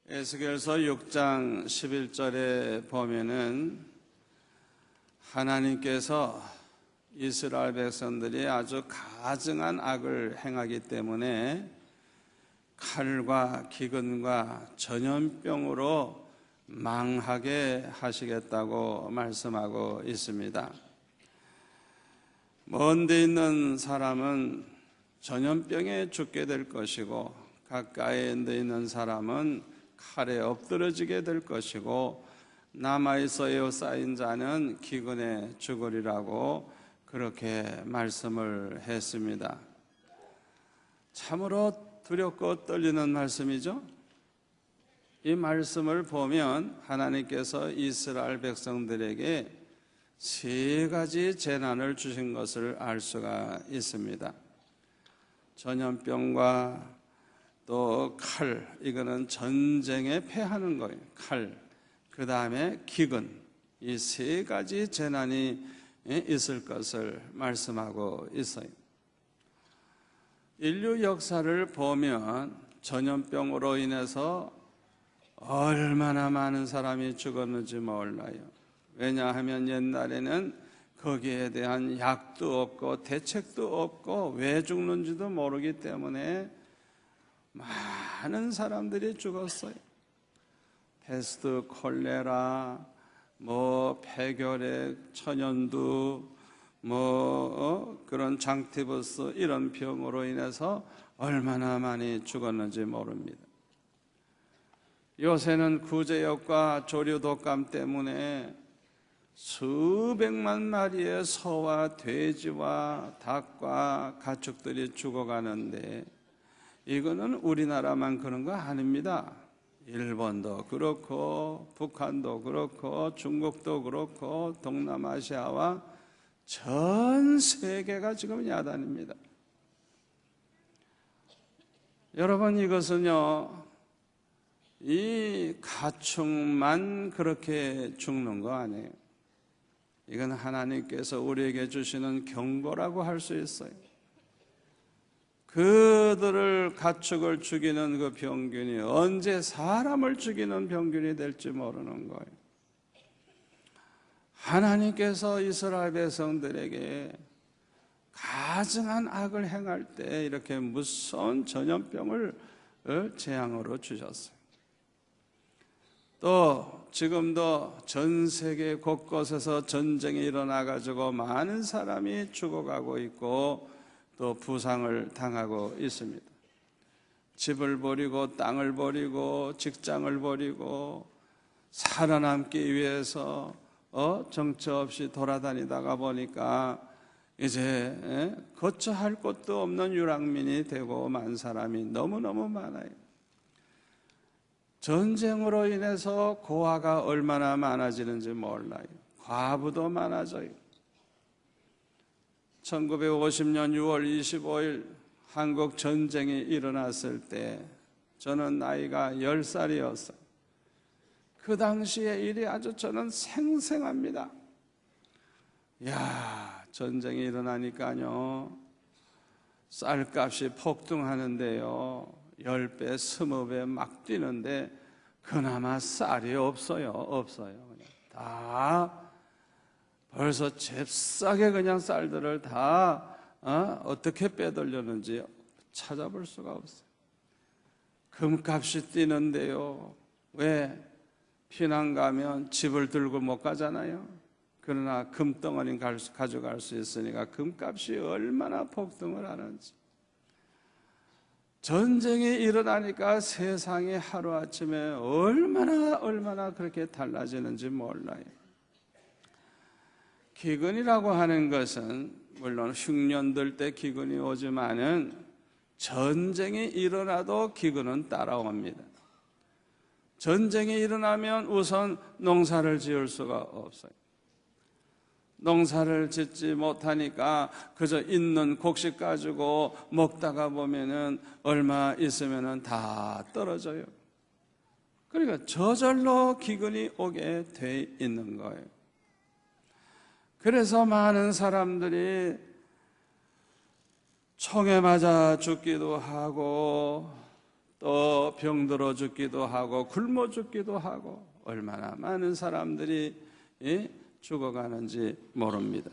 에스겔서 6장 11절에 보면은 하나님께서 이스라엘 백성들이 아주 가증한 악을 행하기 때문에 칼과 기근과 전염병으로 망하게 하시겠다고 말씀하고 있습니다. 먼 데 있는 사람은 전염병에 죽게 될 것이고 가까이에 있는 사람은 칼에 엎드러지게 될 것이고 남아있어 에워싸인 자는 기근에 죽으리라고 그렇게 말씀을 했습니다. 참으로 두렵고 떨리는 말씀이죠. 이 말씀을 보면 하나님께서 이스라엘 백성들에게 세 가지 재난을 주신 것을 알 수가 있습니다. 전염병과 또 칼, 이거는 전쟁에 패하는 거예요. 칼, 그 다음에 기근, 이 세 가지 재난이 있을 것을 말씀하고 있어요. 인류 역사를 보면 전염병으로 인해서 얼마나 많은 사람이 죽었는지 몰라요. 왜냐하면 옛날에는 거기에 대한 약도 없고 대책도 없고 왜 죽는지도 모르기 때문에 많은 사람들이 죽었어요. 패스트, 콜레라, 폐결핵, 천연두, 그런 장티푸스 이런 병으로 인해서 얼마나 많이 죽었는지 모릅니다. 요새는 구제역과 조류 독감 때문에 수백만 마리의 소와 돼지와 닭과 가축들이 죽어가는데 이거는 우리나라만 그런 거 아닙니다. 일본도 그렇고 북한도 그렇고 중국도 그렇고 동남아시아와 전 세계가 지금 야단입니다. 여러분, 이것은요, 이 가축만 그렇게 죽는 거 아니에요. 이건 하나님께서 우리에게 주시는 경고라고 할 수 있어요. 그들을 가축을 죽이는 그 병균이 언제 사람을 죽이는 병균이 될지 모르는 거예요. 하나님께서 이스라엘 백성들에게 가증한 악을 행할 때 이렇게 무서운 전염병을 재앙으로 주셨어요. 또 지금도 전 세계 곳곳에서 전쟁이 일어나가지고 많은 사람이 죽어가고 있고 또 부상을 당하고 있습니다. 집을 버리고 땅을 버리고 직장을 버리고 살아남기 위해서 정처 없이 돌아다니다가 보니까 이제 거처할 곳도 없는 유랑민이 되고 만 사람이 너무너무 많아요. 전쟁으로 인해서 고아가 얼마나 많아지는지 몰라요. 과부도 많아져요. 1950년 6월 25일 한국 전쟁이 일어났을 때 저는 나이가 10살이었어요. 그 당시의 일이 아주 저는 생생합니다. 전쟁이 일어나니까요, 쌀값이 폭등하는데요, 10배, 20배 막 뛰는데 그나마 쌀이 없어요. 다 벌써 잽싸게 그냥 쌀들을 다 어떻게 빼돌렸는지 찾아볼 수가 없어요. 금값이 뛰는데요. 왜? 피난 가면 집을 들고 못 가잖아요. 그러나 금덩어리 가져갈 수 있으니까 금값이 얼마나 폭등을 하는지. 전쟁이 일어나니까 세상이 하루아침에 얼마나 그렇게 달라지는지 몰라요. 기근이라고 하는 것은 물론 흉년들 때 기근이 오지만은 전쟁이 일어나도 기근은 따라옵니다. 전쟁이 일어나면 우선 농사를 지을 수가 없어요. 농사를 짓지 못하니까 그저 있는 곡식 가지고 먹다가 보면은 얼마 있으면은 다 떨어져요. 그러니까 저절로 기근이 오게 돼 있는 거예요. 그래서 많은 사람들이 총에 맞아 죽기도 하고 또 병들어 죽기도 하고 굶어 죽기도 하고 얼마나 많은 사람들이 죽어가는지 모릅니다.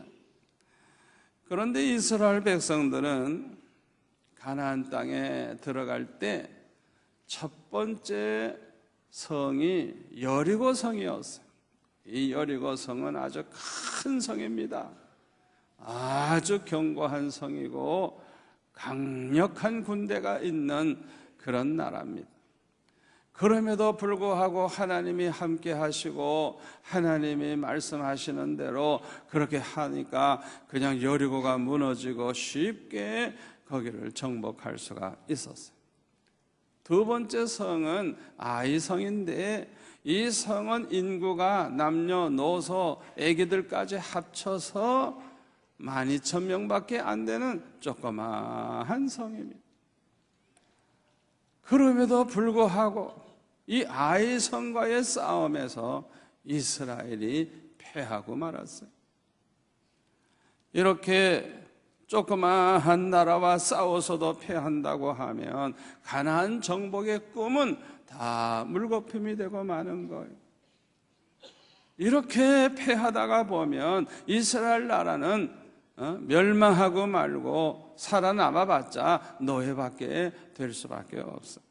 그런데 이스라엘 백성들은 가나안 땅에 들어갈 때 첫 번째 성이 여리고 성이었어요. 이 여리고 성은 아주 큰 성입니다. 아주 견고한 성이고 강력한 군대가 있는 그런 나라입니다. 그럼에도 불구하고 하나님이 함께 하시고 하나님이 말씀하시는 대로 그렇게 하니까 그냥 여리고가 무너지고 쉽게 거기를 정복할 수가 있었어요. 두 번째 성은 아이성인데 이 성은 인구가 남녀노소 애기들까지 합쳐서 12,000명밖에 안 되는 조그마한 성입니다. 그럼에도 불구하고 이 아이성과의 싸움에서 이스라엘이 패하고 말았어요. 이렇게 조그마한 나라와 싸워서도 패한다고 하면 가나안 정복의 꿈은 다 물거품이 되고 마는 거예요. 이렇게 패하다가 보면 이스라엘 나라는 멸망하고 말고 살아남아봤자 노예밖에 될 수밖에 없어요.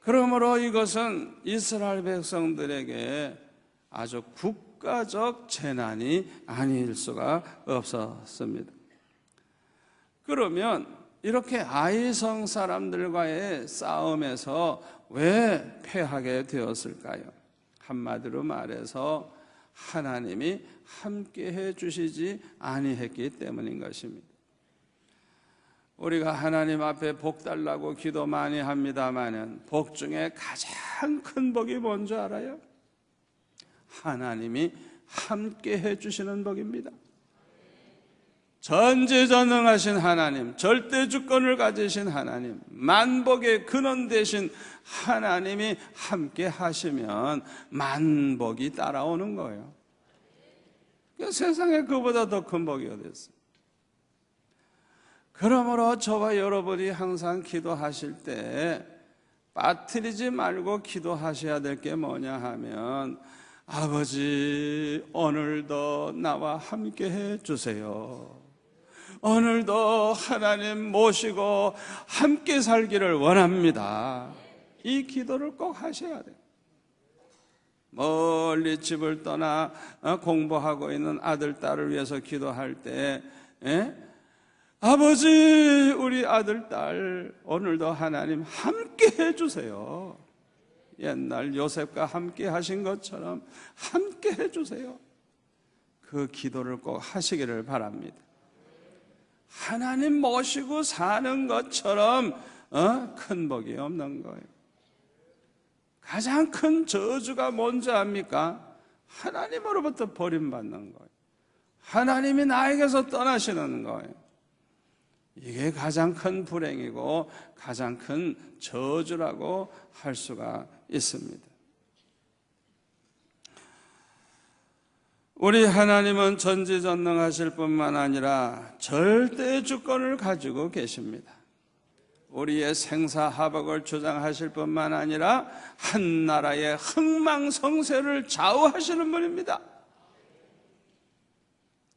그러므로 이것은 이스라엘 백성들에게 아주 국가적 재난이 아닐 수가 없었습니다. 그러면 이렇게 아이성 사람들과의 싸움에서 왜 패하게 되었을까요? 한마디로 말해서 하나님이 함께해 주시지 아니했기 때문인 것입니다. 우리가 하나님 앞에 복 달라고 기도 많이 합니다마는 복 중에 가장 큰 복이 뭔지 알아요? 하나님이 함께해 주시는 복입니다. 전지전능하신 하나님, 절대 주권을 가지신 하나님, 만복의 근원 되신 하나님이 함께 하시면 만복이 따라오는 거예요. 세상에 그보다 더 큰 복이 어디 있어요? 그러므로 저와 여러분이 항상 기도하실 때 빠뜨리지 말고 기도하셔야 될 게 뭐냐 하면 아버지 오늘도 나와 함께 해주세요. 오늘도 하나님 모시고 함께 살기를 원합니다. 이 기도를 꼭 하셔야 돼요. 멀리 집을 떠나 공부하고 있는 아들, 딸을 위해서 기도할 때 아버지 우리 아들, 딸 오늘도 하나님 함께 해주세요. 옛날 요셉과 함께 하신 것처럼 함께 해주세요. 그 기도를 꼭 하시기를 바랍니다. 하나님 모시고 사는 것처럼 큰 복이 없는 거예요. 가장 큰 저주가 뭔지 압니까? 하나님으로부터 버림받는 거예요. 하나님이 나에게서 떠나시는 거예요. 이게 가장 큰 불행이고 가장 큰 저주라고 할 수가 있습니다. 우리 하나님은 전지전능하실 뿐만 아니라 절대 주권을 가지고 계십니다. 우리의 생사하복을 주장하실 뿐만 아니라 한 나라의 흥망성쇠를 좌우하시는 분입니다.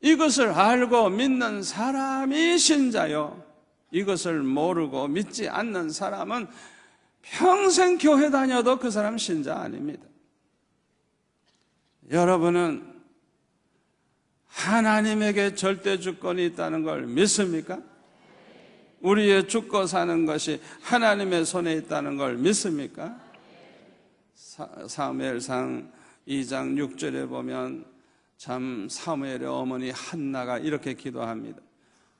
이것을 알고 믿는 사람이 신자요, 이것을 모르고 믿지 않는 사람은 평생 교회 다녀도 그 사람 신자 아닙니다. 여러분은 하나님에게 절대 주권이 있다는 걸 믿습니까? 우리의 죽고 사는 것이 하나님의 손에 있다는 걸 믿습니까? 사무엘상 2장 6절에 보면 참 사무엘의 어머니 한나가 이렇게 기도합니다.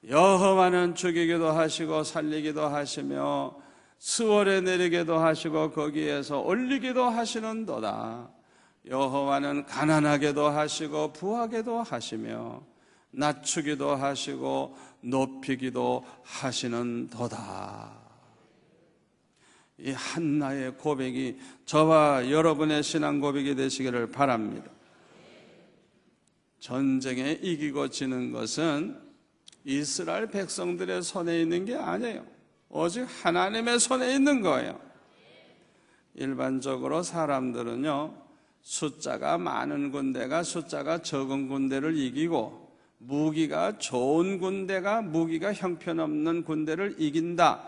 여호와는 죽이기도 하시고 살리기도 하시며 수월에 내리기도 하시고 거기에서 올리기도 하시는도다. 여호와는 가난하게도 하시고 부하게도 하시며 낮추기도 하시고 높이기도 하시는도다. 이 한나의 고백이 저와 여러분의 신앙 고백이 되시기를 바랍니다. 전쟁에 이기고 지는 것은 이스라엘 백성들의 손에 있는 게 아니에요. 오직 하나님의 손에 있는 거예요. 일반적으로 사람들은요, 숫자가 많은 군대가 숫자가 적은 군대를 이기고, 무기가 좋은 군대가 무기가 형편없는 군대를 이긴다,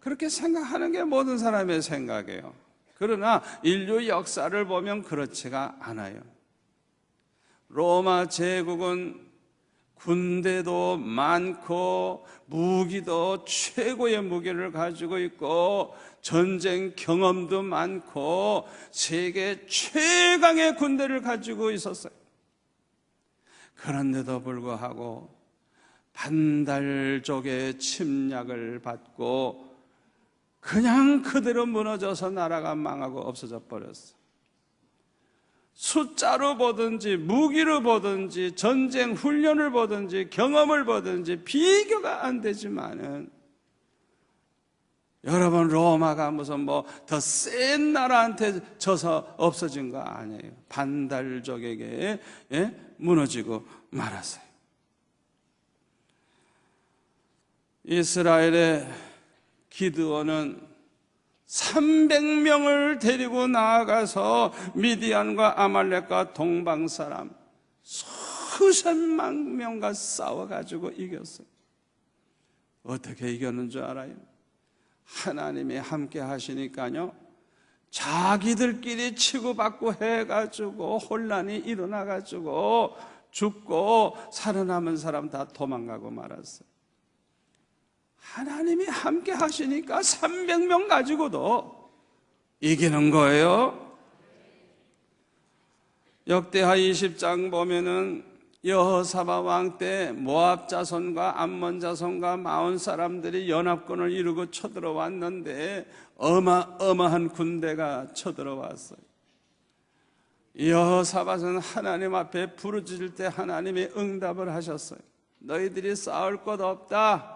그렇게 생각하는 게 모든 사람의 생각이에요. 그러나 인류 역사를 보면 그렇지가 않아요. 로마 제국은 군대도 많고 무기도 최고의 무기를 가지고 있고 전쟁 경험도 많고 세계 최강의 군대를 가지고 있었어요. 그런데도 불구하고 반달족의 침략을 받고 그냥 그대로 무너져서 나라가 망하고 없어져 버렸어요. 숫자로 보든지 무기로 보든지 전쟁 훈련을 보든지 경험을 보든지 비교가 안 되지만은, 여러분 로마가 무슨 뭐 더 센 나라한테 져서 없어진 거 아니에요. 반달족에게 무너지고 말았어요. 이스라엘의 기드온은 300명을 데리고 나아가서 미디안과 아말렉과 동방 사람 수십만 명과 싸워가지고 이겼어요. 어떻게 이겼는 줄 알아요? 하나님이 함께 하시니까요, 자기들끼리 치고받고 해가지고 혼란이 일어나가지고 죽고 살아남은 사람 다 도망가고 말았어요. 하나님이 함께 하시니까 300명 가지고도 이기는 거예요. 역대하 20장 보면은 여호사밧 왕 때 모압 자손과 암몬 자손과 마온 사람들이 연합군을 이루고 쳐들어왔는데 어마어마한 군대가 쳐들어왔어요. 여호사밧은 하나님 앞에 부르짖을 때 하나님이 응답을 하셨어요. 너희들이 싸울 것 없다,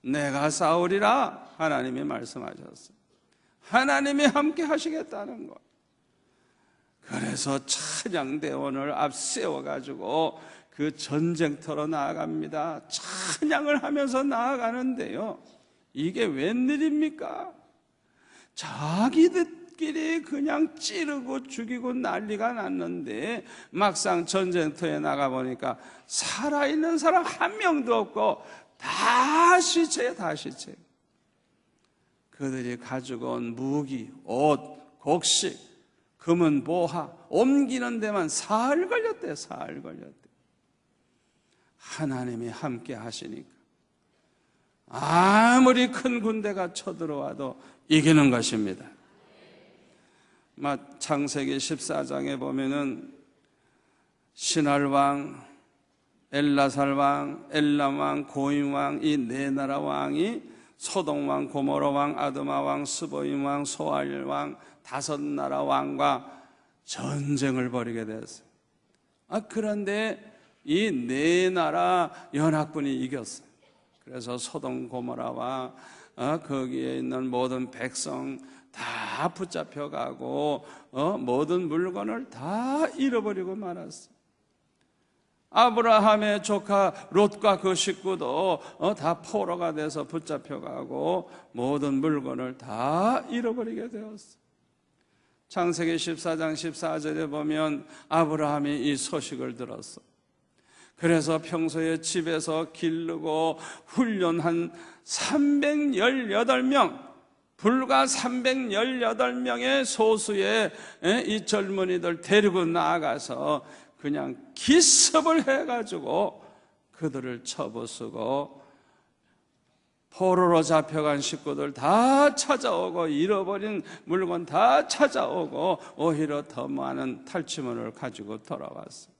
내가 싸우리라 하나님이 말씀하셨어요. 하나님이 함께 하시겠다는 것. 그래서 찬양대원을 앞세워가지고 그 전쟁터로 나아갑니다. 찬양을 하면서 나아가는데요, 이게 웬일입니까? 자기들끼리 그냥 찌르고 죽이고 난리가 났는데 막상 전쟁터에 나가보니까 살아있는 사람 한 명도 없고 다 시체예요, 다 시체. 그들이 가지고 온 무기, 옷, 곡식, 금은 보화 옮기는 데만 사흘 걸렸대요. 사흘 걸렸대요. 하나님이 함께 하시니까 아무리 큰 군대가 쳐들어와도 이기는 것입니다. 창세기 14장에 보면은 신할왕, 엘라살왕, 엘람왕, 고임왕, 이 네 나라 왕이 소돔왕, 고모라왕, 아드마왕, 스보임왕, 소알왕, 5나라 왕과 전쟁을 벌이게 됐어요. 그런데 이 네 나라 연합군이 이겼어요. 그래서 소돔 고모라와 거기에 있는 모든 백성 다 붙잡혀가고 모든 물건을 다 잃어버리고 말았어요. 아브라함의 조카 롯과 그 식구도 다 포로가 돼서 붙잡혀가고 모든 물건을 다 잃어버리게 되었어요. 창세기 14장 14절에 보면 아브라함이 이 소식을 들었어. 그래서 평소에 집에서 기르고 훈련한 318명, 불과 318명의 소수의 이 젊은이들 데리고 나아가서 그냥 기습을 해가지고 그들을 쳐부수고 포로로 잡혀간 식구들 다 찾아오고 잃어버린 물건 다 찾아오고 오히려 더 많은 탈취물을 가지고 돌아왔어요.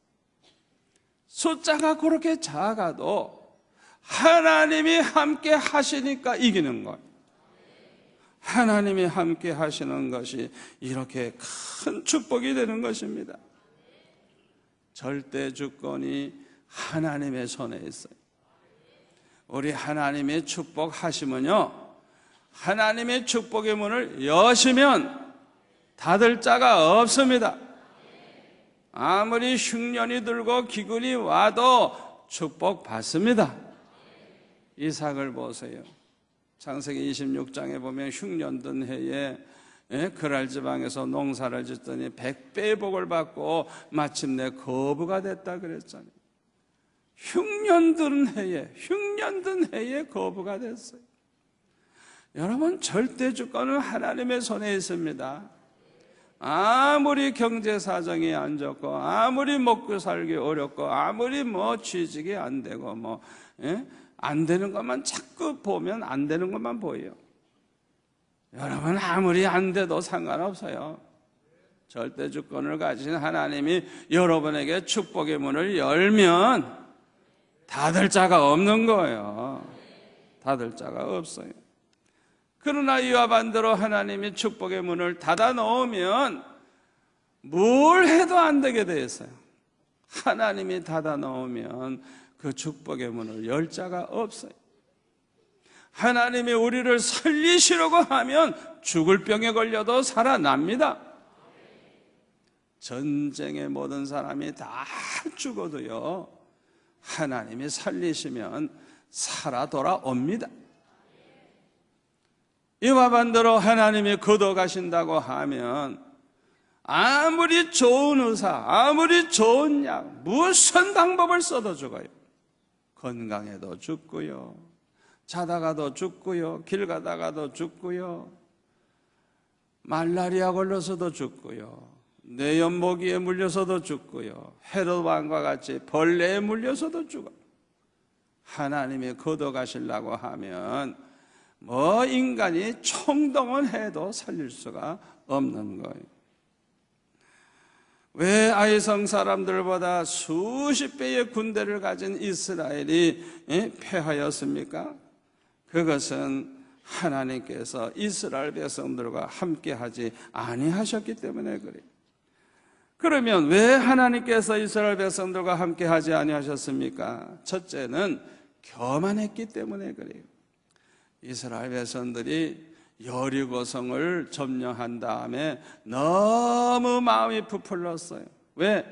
숫자가 그렇게 작아도 하나님이 함께 하시니까 이기는 거예요. 하나님이 함께 하시는 것이 이렇게 큰 축복이 되는 것입니다. 절대 주권이 하나님의 손에 있어요. 우리 하나님의 축복하시면요, 하나님의 축복의 문을 여시면 닫을 자가 없습니다. 아무리 흉년이 들고 기근이 와도 축복받습니다. 이삭을 보세요. 창세기 26장에 보면 흉년든 해에 그랄 지방에서 농사를 짓더니 100배의 복을 받고 마침내 거부가 됐다 그랬잖아요. 흉년든 해에 거부가 됐어요. 여러분, 절대 주권은 하나님의 손에 있습니다. 아무리 경제 사정이 안 좋고, 아무리 먹고 살기 어렵고, 아무리 취직이 안 되고, 안 되는 것만 자꾸 보면 안 되는 것만 보여요. 여러분, 아무리 안 돼도 상관없어요. 절대 주권을 가진 하나님이 여러분에게 축복의 문을 열면 닫을 자가 없는 거예요. 닫을 자가 없어요. 그러나 이와 반대로 하나님이 축복의 문을 닫아 놓으면 뭘 해도 안 되게 돼 있어요. 하나님이 닫아 놓으면 그 축복의 문을 열 자가 없어요. 하나님이 우리를 살리시려고 하면 죽을 병에 걸려도 살아납니다. 전쟁의 모든 사람이 다 죽어도요, 하나님이 살리시면 살아 돌아옵니다. 이와 반대로 하나님이 거둬가신다고 하면 아무리 좋은 의사, 아무리 좋은 약, 무슨 방법을 써도 죽어요. 건강해도 죽고요, 자다가도 죽고요, 길 가다가도 죽고요, 말라리아 걸려서도 죽고요, 뇌염 모기에 물려서도 죽고요, 헤롯 왕과 같이 벌레에 물려서도 죽어요. 하나님이 거둬가시려고 하면 인간이 총동원해도 살릴 수가 없는 거예요. 왜 아이성 사람들보다 수십 배의 군대를 가진 이스라엘이 패하였습니까? 그것은 하나님께서 이스라엘 백성들과 함께하지 아니하셨기 때문에 그래요. 그러면 왜 하나님께서 이스라엘 백성들과 함께하지 아니하셨습니까? 첫째는 교만했기 때문에 그래요. 이스라엘 백성들이 여리고성을 점령한 다음에 너무 마음이 부풀렀어요. 왜?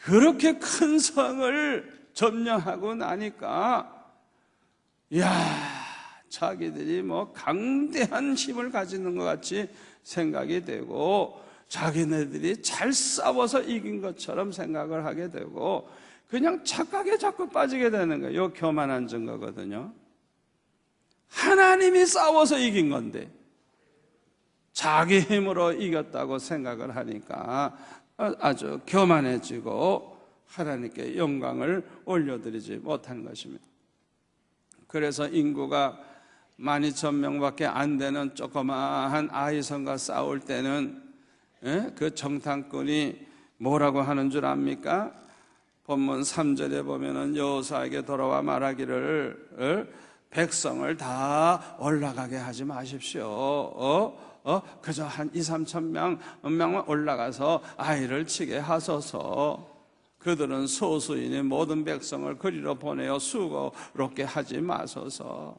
그렇게 큰 성을 점령하고 나니까 자기들이 강대한 힘을 가지는 것 같이 생각이 되고, 자기네들이 잘 싸워서 이긴 것처럼 생각을 하게 되고, 그냥 착각에 자꾸 빠지게 되는 거예요. 이거 교만한 증거거든요. 하나님이 싸워서 이긴 건데 자기 힘으로 이겼다고 생각을 하니까 아주 교만해지고 하나님께 영광을 올려드리지 못한 것입니다. 그래서 인구가 12,000명밖에 안 되는 조그마한 아이성과 싸울 때는 그 정탐꾼이 뭐라고 하는 줄 압니까? 본문 3절에 보면은 여호수아에게 돌아와 말하기를 백성을 다 올라가게 하지 마십시오. 그저 한 2,000~3,000명만 올라가서 아이를 치게 하소서. 그들은 소수이니 모든 백성을 그리로 보내어 수고롭게 하지 마소서.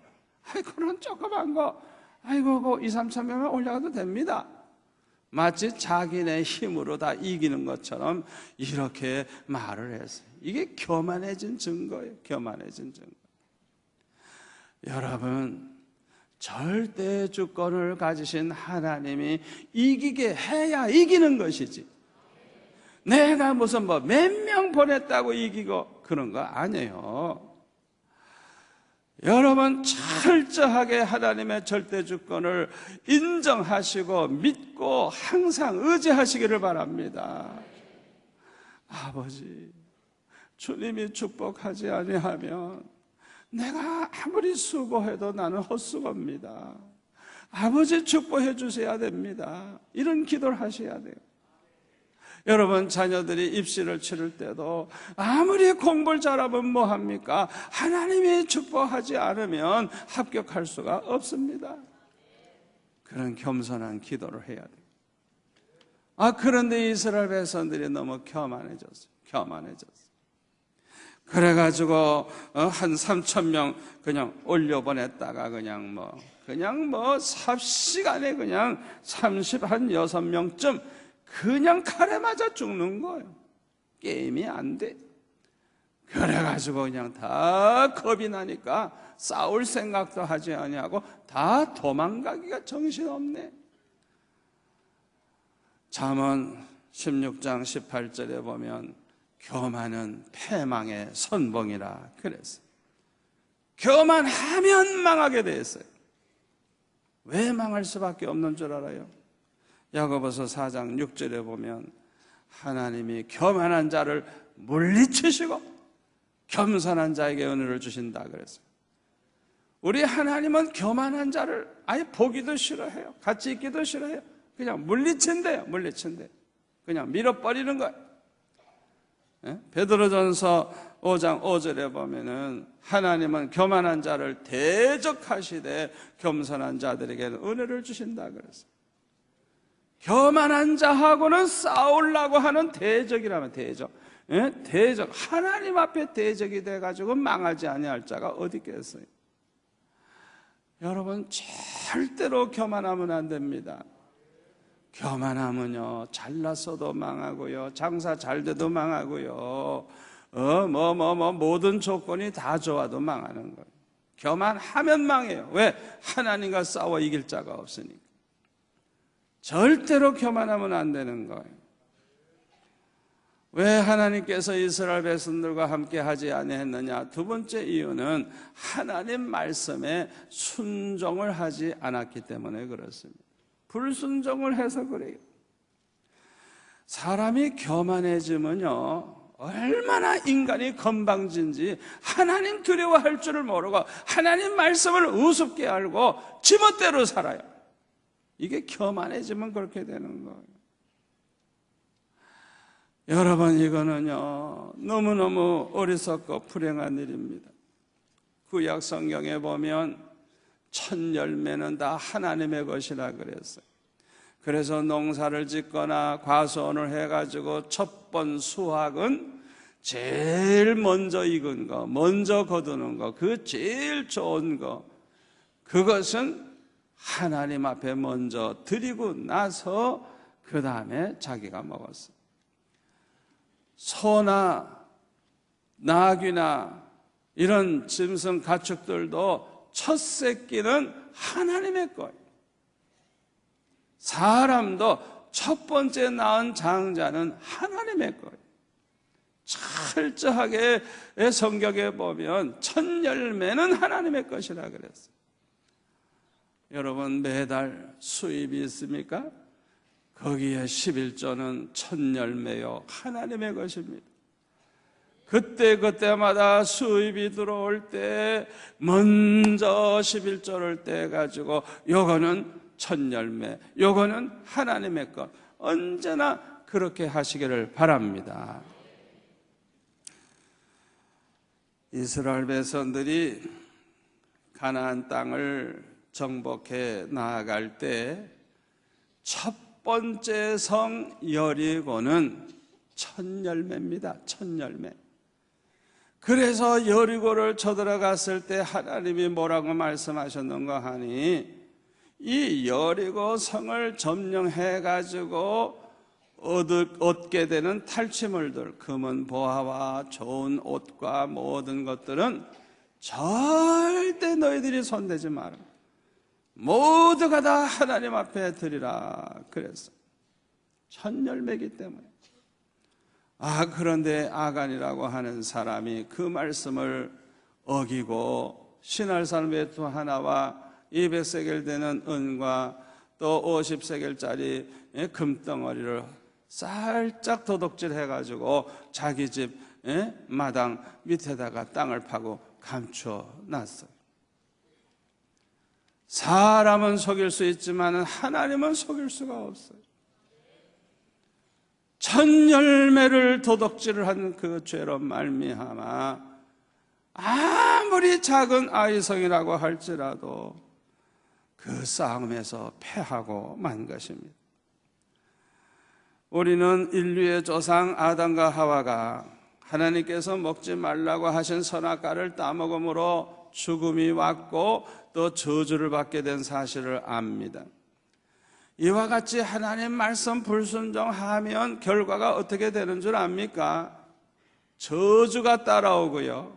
그런 조그만 거, 2,000~3,000명만 올라가도 됩니다. 마치 자기네 힘으로 다 이기는 것처럼 이렇게 말을 했어요. 이게 교만해진 증거예요. 교만해진 증거. 여러분, 절대 주권을 가지신 하나님이 이기게 해야 이기는 것이지, 내가 무슨 몇 명 보냈다고 이기고 그런 거 아니에요. 여러분, 철저하게 하나님의 절대 주권을 인정하시고 믿고 항상 의지하시기를 바랍니다. 아버지, 주님이 축복하지 아니하면 내가 아무리 수고해도 나는 헛수고입니다. 아버지 축복해 주셔야 됩니다. 이런 기도를 하셔야 돼요. 여러분, 자녀들이 입시를 치를 때도 아무리 공부를 잘하면 뭐합니까? 하나님이 축복하지 않으면 합격할 수가 없습니다. 그런 겸손한 기도를 해야 돼요. 그런데 이스라엘 백성들이 너무 교만해졌어요. 그래가지고 한 3,000명 그냥 올려보냈다가 그냥 삽시간에 그냥 36명쯤 그냥 칼에 맞아 죽는 거예요. 게임이 안 돼. 그래가지고 그냥 다 겁이 나니까 싸울 생각도 하지 아니하고 다 도망가기가 정신없네. 잠언 16장 18절에 보면 교만은 패망의 선봉이라 그랬어요. 교만하면 망하게 돼 있어요. 왜 망할 수밖에 없는 줄 알아요? 야고보서 4장 6절에 보면 하나님이 교만한 자를 물리치시고 겸손한 자에게 은혜를 주신다 그랬어요. 우리 하나님은 교만한 자를 아예 보기도 싫어해요. 같이 있기도 싫어해요. 그냥 물리친대요. 물리친대요. 그냥 밀어버리는 거예요. 베드로전서 5장 5절에 보면은 하나님은 교만한 자를 대적하시되 겸손한 자들에게는 은혜를 주신다 그랬어요. 교만한 자하고는 싸우려고 하는 대적이라면 대적. 대적. 하나님 앞에 대적이 돼가지고 망하지 아니할 자가 어디 있겠어요? 여러분 절대로 교만하면 안 됩니다. 교만하면요 잘났어도 망하고요, 장사 잘 돼도 망하고요, 모든 조건이 다 좋아도 망하는 거예요. 교만하면 망해요. 왜? 하나님과 싸워 이길 자가 없으니까. 절대로 교만하면 안 되는 거예요. 왜 하나님께서 이스라엘 백성들과 함께 하지 아니했느냐? 두 번째 이유는 하나님 말씀에 순종을 하지 않았기 때문에 그렇습니다. 불순종을 해서 그래요. 사람이 교만해지면요 얼마나 인간이 건방진지 하나님 두려워할 줄을 모르고 하나님 말씀을 우습게 알고 지멋대로 살아요. 이게 교만해지면 그렇게 되는 거예요. 여러분 이거는요 너무너무 어리석고 불행한 일입니다. 구약 성경에 보면 첫 열매는 다 하나님의 것이라 그랬어요. 그래서 농사를 짓거나 과수원을 해가지고 첫 번 수확은 제일 먼저 익은 거, 먼저 거두는 거, 그 제일 좋은 거, 그것은 하나님 앞에 먼저 드리고 나서 그 다음에 자기가 먹었어요. 소나 나귀나 이런 짐승 가축들도 첫 새끼는 하나님의 거예요. 사람도 첫 번째 낳은 장자는 하나님의 거예요. 철저하게 성경에 보면 첫 열매는 하나님의 것이라 그랬어요. 여러분 매달 수입이 있습니까? 거기에 11조는 첫 열매요 하나님의 것입니다. 그때마다 수입이 들어올 때 먼저 11조를 떼가지고 요거는 첫 열매, 요거는 하나님의 것, 언제나 그렇게 하시기를 바랍니다. 이스라엘 백성들이 가나안 땅을 정복해 나아갈 때 첫 번째 성 여리고는 첫 열매입니다. 첫 열매. 그래서 여리고를 쳐들어갔을 때 하나님이 뭐라고 말씀하셨는가 하니 이 여리고 성을 점령해 가지고 얻게 되는 탈취물들, 금은 보화와 좋은 옷과 모든 것들은 절대 너희들이 손대지 마라. 모두가 다 하나님 앞에 드리라 그랬어. 첫 열매이기 때문에. 그런데 아간이라고 하는 사람이 그 말씀을 어기고 신할산 외투 하나와 200세겔 되는 은과 또 50세겔짜리 금덩어리를 살짝 도둑질 해가지고 자기 집 마당 밑에다가 땅을 파고 감춰 놨어요. 사람은 속일 수 있지만 하나님은 속일 수가 없어요. 첫 열매를 도둑질을 한 그 죄로 말미암아 아무리 작은 아이성이라고 할지라도 그 싸움에서 패하고 만 것입니다. 우리는 인류의 조상 아담과 하와가 하나님께서 먹지 말라고 하신 선악과를 따먹음으로 죽음이 왔고 또 저주를 받게 된 사실을 압니다. 이와 같이 하나님 말씀 불순종하면 결과가 어떻게 되는 줄 압니까? 저주가 따라오고요,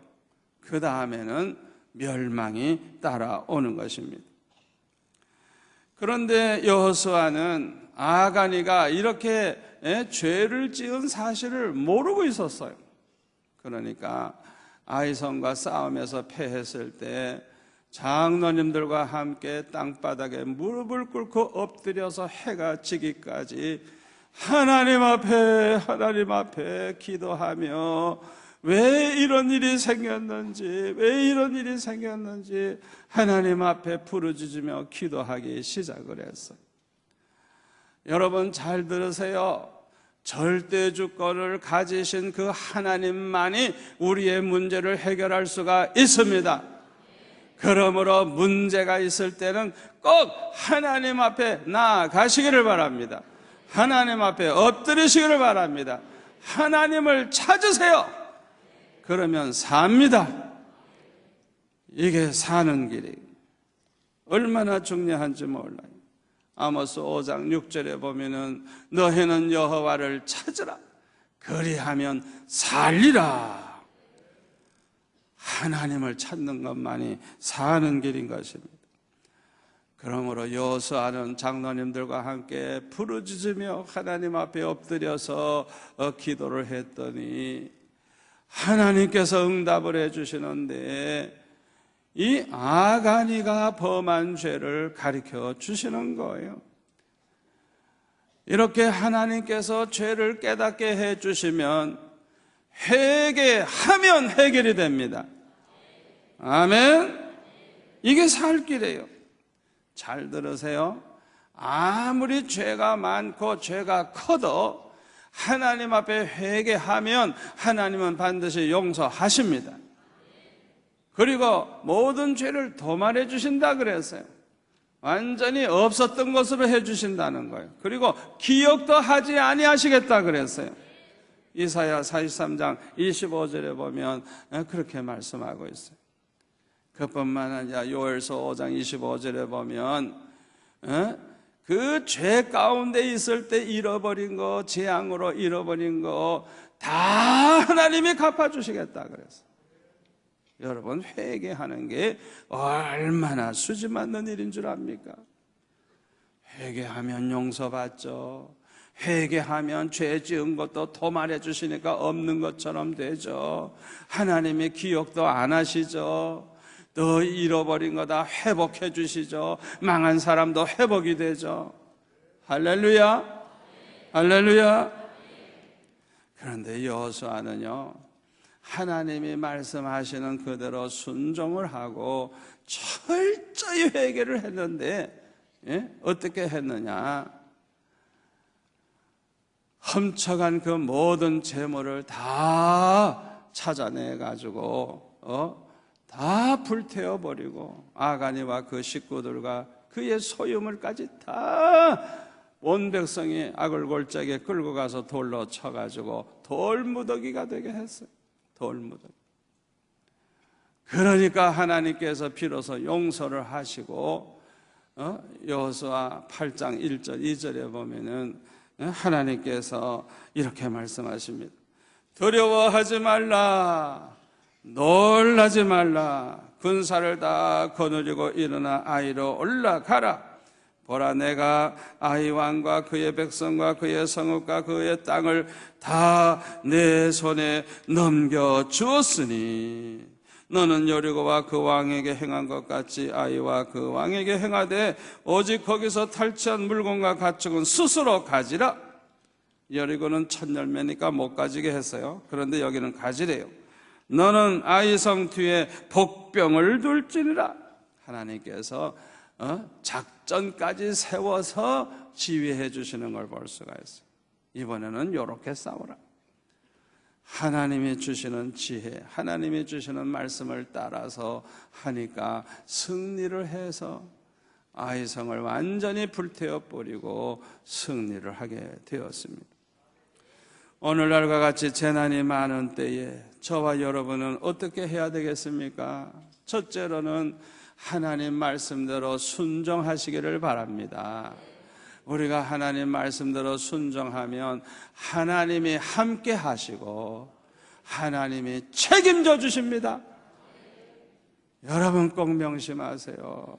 그 다음에는 멸망이 따라오는 것입니다. 그런데 여호수아는 아간이가 이렇게 죄를 지은 사실을 모르고 있었어요. 그러니까 아이성과 싸움에서 패했을 때 장로님들과 함께 땅바닥에 무릎을 꿇고 엎드려서 해가 지기까지 하나님 앞에 기도하며 왜 이런 일이 생겼는지 하나님 앞에 부르짖으며 기도하기 시작을 했어요. 여러분 잘 들으세요. 절대 주권을 가지신 그 하나님만이 우리의 문제를 해결할 수가 있습니다. 그러므로 문제가 있을 때는 꼭 하나님 앞에 나아가시기를 바랍니다. 하나님 앞에 엎드리시기를 바랍니다. 하나님을 찾으세요. 그러면 삽니다. 이게 사는 길이 얼마나 중요한지 몰라요. 아모스 5장 6절에 보면은 너희는 여호와를 찾으라 그리하면 살리라. 하나님을 찾는 것만이 사는 길인 것입니다. 그러므로 여호수아는 장로님들과 함께 부르짖으며 하나님 앞에 엎드려서 기도를 했더니 하나님께서 응답을 해주시는데 이 아간이가 범한 죄를 가르쳐 주시는 거예요. 이렇게 하나님께서 죄를 깨닫게 해주시면 회개하면 해결이 됩니다. 아멘. 이게 살 길이에요. 잘 들으세요. 아무리 죄가 많고 죄가 커도 하나님 앞에 회개하면 하나님은 반드시 용서하십니다. 그리고 모든 죄를 도말해 주신다 그랬어요. 완전히 없었던 것으로 해주신다는 거예요. 그리고 기억도 하지 아니하시겠다 그랬어요. 이사야 43장 25절에 보면 그렇게 말씀하고 있어요. 그뿐만 아니라 요엘서 5장 25절에 보면 그 죄 가운데 있을 때 잃어버린 거, 재앙으로 잃어버린 거 다 하나님이 갚아주시겠다 그랬어요. 여러분 회개하는 게 얼마나 수지 맞는 일인 줄 압니까? 회개하면 용서받죠. 회개하면 죄 지은 것도 도말해 주시니까 없는 것처럼 되죠. 하나님이 기억도 안 하시죠. 또 잃어버린 거 다 회복해 주시죠. 망한 사람도 회복이 되죠. 할렐루야, 할렐루야. 그런데 여호수아는요, 하나님이 말씀하시는 그대로 순종을 하고 철저히 회개를 했는데 어떻게 했느냐? 훔쳐간 그 모든 재물을 다 찾아내가지고 다 불태워버리고 아간이와 그 식구들과 그의 소유물까지 다 온 백성이 아글골짜기에 끌고 가서 돌로 쳐가지고 돌무더기가 되게 했어요. 돌무더기. 그러니까 하나님께서 비로소 용서를 하시고 여호수아 8장 1절 2절에 보면은 하나님께서 이렇게 말씀하십니다. 두려워하지 말라, 놀라지 말라, 군사를 다 거느리고 일어나 아이로 올라가라. 보라, 내가 아이 왕과 그의 백성과 그의 성읍과 그의 땅을 다 내 손에 넘겨주었으니 너는 여리고와 그 왕에게 행한 것 같이 아이와 그 왕에게 행하되 오직 거기서 탈취한 물건과 가축은 스스로 가지라. 여리고는 첫 열매니까 못 가지게 했어요. 그런데 여기는 가지래요. 너는 아이 성 뒤에 복병을 둘지니라. 하나님께서 작전까지 세워서 지휘해 주시는 걸 볼 수가 있어요. 이번에는 이렇게 싸우라. 하나님이 주시는 지혜, 하나님이 주시는 말씀을 따라서 하니까 승리를 해서 아이성을 완전히 불태워버리고 승리를 하게 되었습니다. 오늘날과 같이 재난이 많은 때에 저와 여러분은 어떻게 해야 되겠습니까? 첫째로는 하나님 말씀대로 순종하시기를 바랍니다. 우리가 하나님 말씀대로 순종하면 하나님이 함께 하시고 하나님이 책임져 주십니다. 여러분 꼭 명심하세요.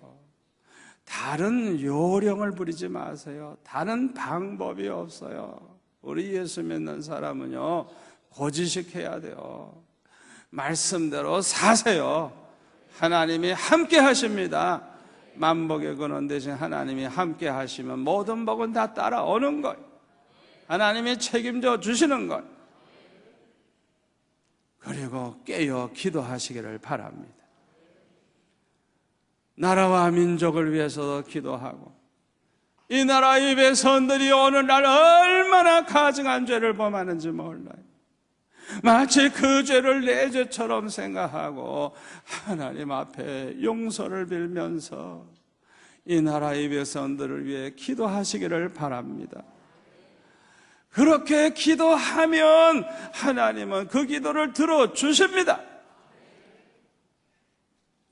다른 요령을 부리지 마세요. 다른 방법이 없어요. 우리 예수 믿는 사람은요, 고지식해야 돼요. 말씀대로 사세요. 하나님이 함께 하십니다. 만복의 근원 대신 하나님이 함께 하시면 모든 복은 다 따라오는 거예요. 하나님이 책임져 주시는 거예요. 그리고 깨어 기도하시기를 바랍니다. 나라와 민족을 위해서도 기도하고, 이 나라 이 백성들이 오늘날 얼마나 가증한 죄를 범하는지 몰라요. 마치 그 죄를 내 죄처럼 생각하고 하나님 앞에 용서를 빌면서 이 나라 이 백성들을 위해 기도하시기를 바랍니다. 그렇게 기도하면 하나님은 그 기도를 들어주십니다.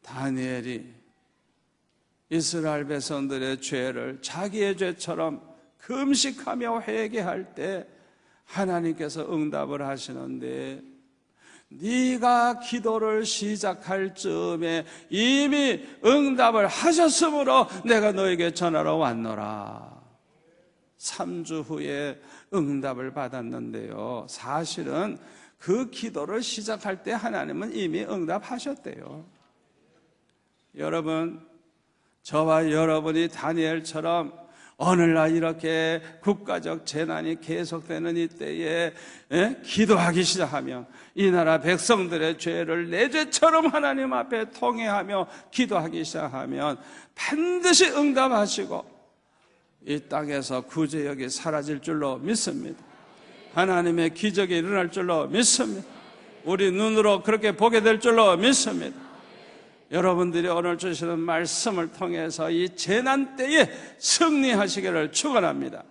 다니엘이 이스라엘 백성들의 죄를 자기의 죄처럼 금식하며 회개할 때 하나님께서 응답을 하시는데, 네가 기도를 시작할 즈음에 이미 응답을 하셨으므로 내가 너에게 전하러 왔노라. 3주 후에 응답을 받았는데요, 사실은 그 기도를 시작할 때 하나님은 이미 응답하셨대요. 여러분, 저와 여러분이 다니엘처럼 오늘날 이렇게 국가적 재난이 계속되는 이때에 기도하기 시작하면, 이 나라 백성들의 죄를 내 죄처럼 하나님 앞에 통회하며 기도하기 시작하면 반드시 응답하시고 이 땅에서 구제역이 사라질 줄로 믿습니다. 하나님의 기적이 일어날 줄로 믿습니다. 우리 눈으로 그렇게 보게 될 줄로 믿습니다. 여러분들이 오늘 주시는 말씀을 통해서 이 재난 때에 승리하시기를 축원합니다.